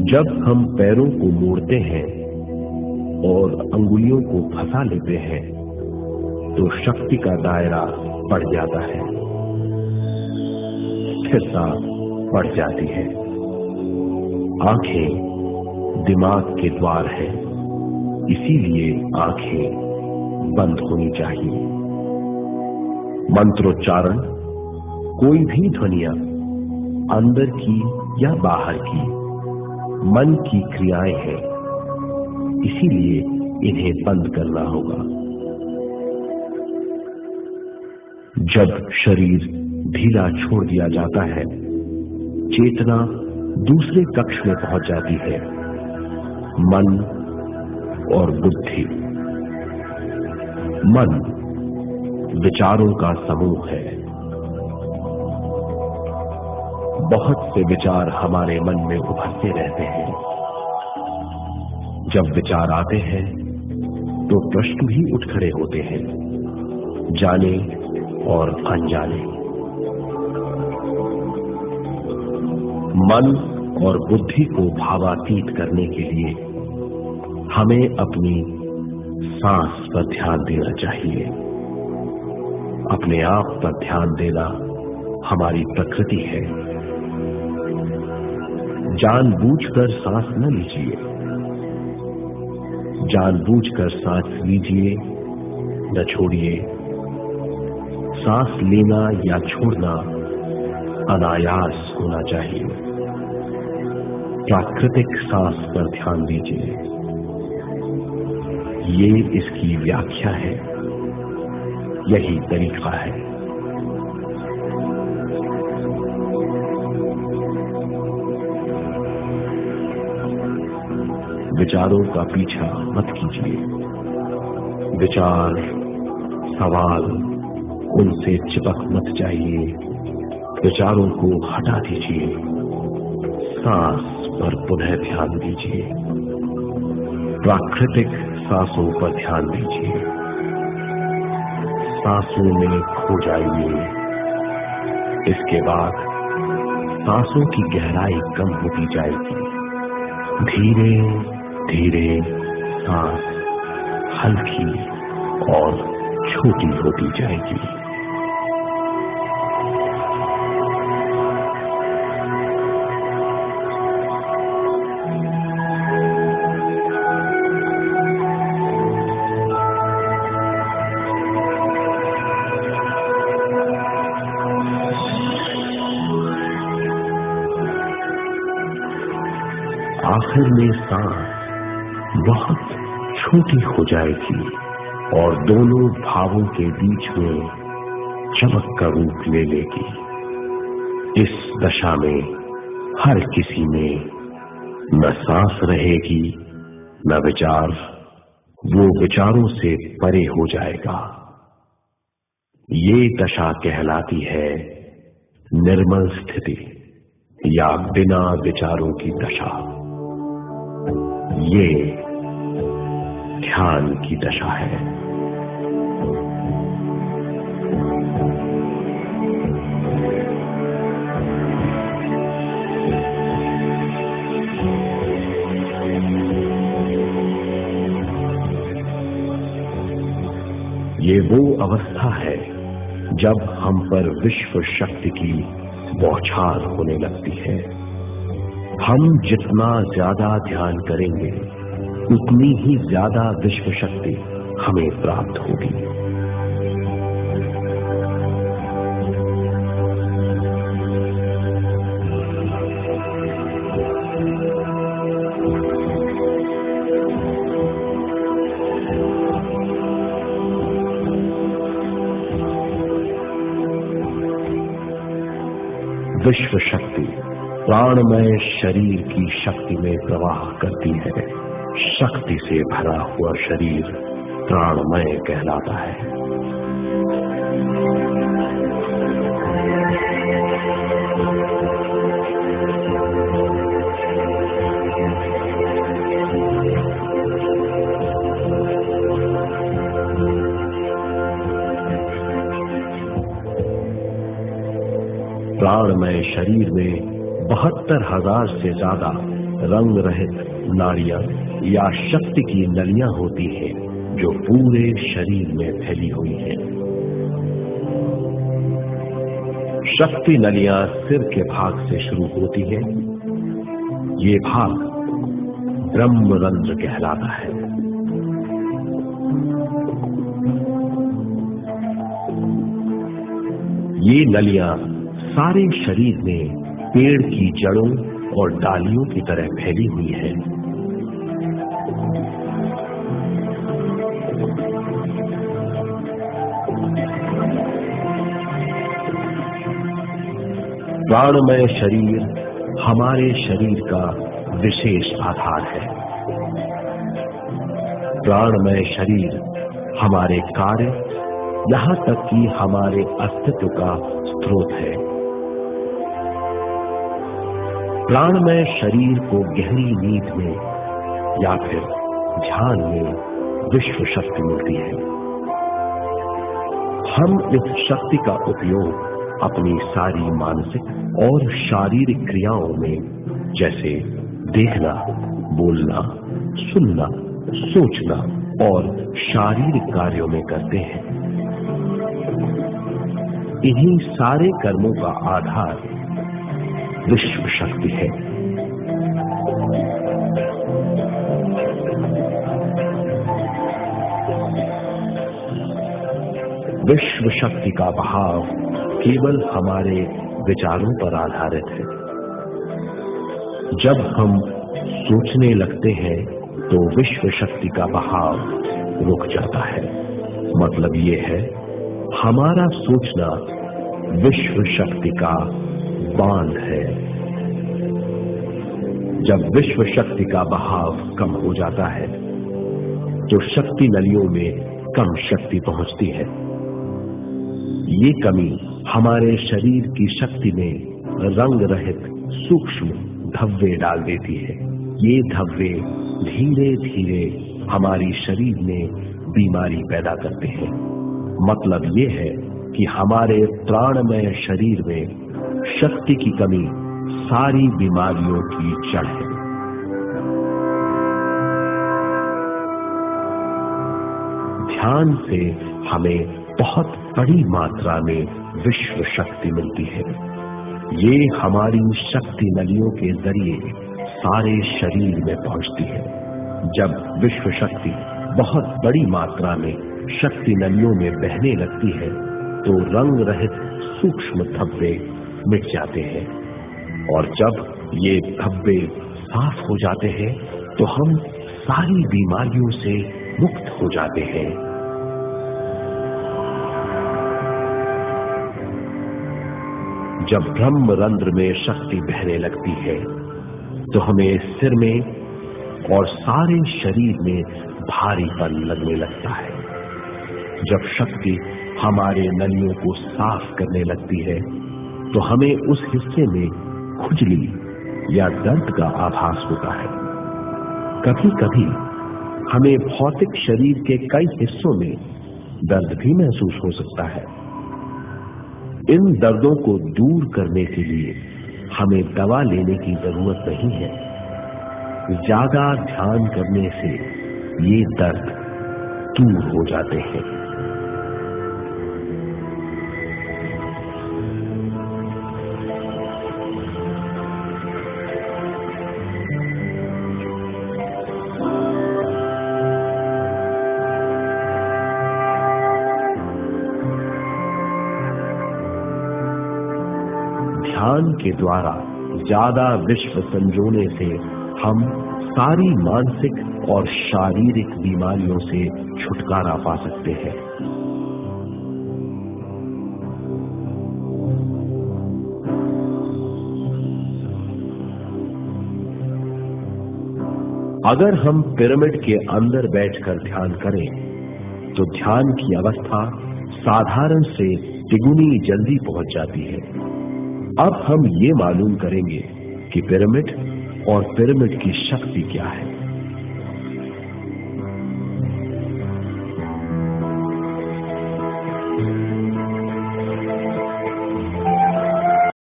जब हम पैरों को मोड़ते हैं और अंगुलियों को फंसा लेते हैं तो शक्ति का दायरा बढ़ जाता है, स्थिरता बढ़ जाती है। आंखें दिमाग के द्वार है, इसीलिए आंखें बंद होनी चाहिए। मंत्रोच्चारण कोई भी ध्वनियां अंदर की या बाहर की मन की क्रियाएं हैं, इसीलिए इन्हें बंद करना होगा। जब शरीर ढीला छोड़ दिया जाता है, चेतना दूसरे कक्ष में पहुंच जाती है, मन और बुद्धि। मन विचारों का समूह है। बहुत से विचार हमारे मन में उभरते रहते हैं। जब विचार आते हैं तो प्रश्न भी उठ खड़े होते हैं, जाने और अनजाने। मन और बुद्धि को भावातीत करने के लिए हमें अपनी सांस पर ध्यान देना चाहिए। अपने आप पर ध्यान देना हमारी प्रकृति है। जानबूझकर सांस न लीजिए, जानबूझकर सांस लीजिए न छोड़िए। सांस लेना या छोड़ना अनायास होना चाहिए। प्राकृतिक सांस पर ध्यान दीजिए, ये इसकी व्याख्या है, यही तरीका है। विचारों का पीछा मत कीजिए। विचार, सवाल, उनसे चिपक मत जाइए। विचारों को हटा दीजिए। सांस पर पुनः ध्यान दीजिए। प्राकृतिक सांसों पर ध्यान दीजिए। सांसों में खो जाइए। इसके बाद सांसों की गहराई कम होती जाएगी। धीरे धीरे सांस हल्की और छोटी होती जाएगी। आखिर में सांस बहुत छोटी हो जाएगी और दोनों भावों के बीच में चमक का रूप ले लेगी। इस दशा में हर किसी में न सांस रहेगी न विचार, वो विचारों से परे हो जाएगा। ये दशा कहलाती है निर्मल स्थिति या बिना विचारों की दशा। ये ध्यान की दशा है। ये वो अवस्था है जब हम पर विश्व शक्ति की बौछार होने लगती है। हम जितना ज्यादा ध्यान करेंगे उतनी ही ज्यादा विश्व शक्ति हमें प्राप्त होगी। विश्व शक्ति प्राणमय शरीर की शक्ति में प्रवाह करती है। शक्ति से भरा हुआ शरीर प्राणमय कहलाता है। प्राणमय शरीर में 72,000 से ज्यादा रंग रहित नाड़ियां या शक्ति की नलियां होती हैं जो पूरे शरीर में फैली हुई हैं। शक्ति नलियां सिर के भाग से शुरू होती हैं। ये भाग ब्रह्मरंध्र कहलाता है। ये नलियां सारे शरीर में पेड़ की जड़ों और डालियों की तरह फैली हुई है। प्राणमय शरीर हमारे शरीर का विशेष आधार है। प्राणमय शरीर हमारे कार्य, यहां तक कि हमारे अस्तित्व का स्रोत है। प्राणमय शरीर को गहरी नींद में या फिर ध्यान में विश्व शक्ति मिलती है। हम इस शक्ति का उपयोग अपनी सारी मानसिक और शारीरिक क्रियाओं में, जैसे देखना, बोलना, सुनना, सोचना और शारीरिक कार्यों में करते हैं। इन्हीं सारे कर्मों का आधार विश्व शक्ति है। विश्व शक्ति का बहाव केवल हमारे विचारों पर आधारित है। जब हम सोचने लगते हैं तो विश्व शक्ति का बहाव रुक जाता है। मतलब ये है, हमारा सोचना विश्व शक्ति का बांध है। जब विश्व शक्ति का बहाव कम हो जाता है तो शक्ति नलियों में कम शक्ति पहुंचती है। ये कमी हमारे शरीर की शक्ति में रंग रहित सूक्ष्म धब्बे डाल देती है। ये धब्बे धीरे धीरे हमारी शरीर में बीमारी पैदा करते हैं। मतलब ये है कि हमारे प्राणमय शरीर में शक्ति की कमी सारी बीमारियों की जड़ है। ध्यान से हमें बहुत बड़ी मात्रा में विश्व शक्ति मिलती है। ये हमारी शक्ति नलियों के जरिए सारे शरीर में पहुंचती है। जब विश्व शक्ति बहुत बड़ी मात्रा में शक्ति नलियों में बहने लगती है तो रंग रहित सूक्ष्म धब्बे मिट जाते हैं, और जब ये धब्बे साफ हो जाते हैं तो हम सारी बीमारियों से मुक्त हो जाते हैं। जब ब्रह्मरंध्र में शक्ति बहने लगती है तो हमें सिर में और सारे शरीर में भारीपन लगने लगता है। जब शक्ति हमारे नलियों को साफ करने लगती है तो हमें उस हिस्से में खुजली या दर्द का आभास होता है। कभी कभी हमें भौतिक शरीर के कई हिस्सों में दर्द भी महसूस हो सकता है। इन दर्दों को दूर करने के लिए हमें दवा लेने की जरूरत नहीं है। ज्यादा ध्यान करने से ये दर्द दूर हो जाते हैं। ध्यान के द्वारा ज्यादा विश्व संजोने से हम सारी मानसिक और शारीरिक बीमारियों से छुटकारा पा सकते हैं। अगर हम पिरामिड के अंदर बैठकर ध्यान करें तो ध्यान की अवस्था साधारण से तिगुनी जल्दी पहुंच जाती है। अब हम ये मालूम करेंगे कि पिरामिड और पिरामिड की शक्ति क्या है।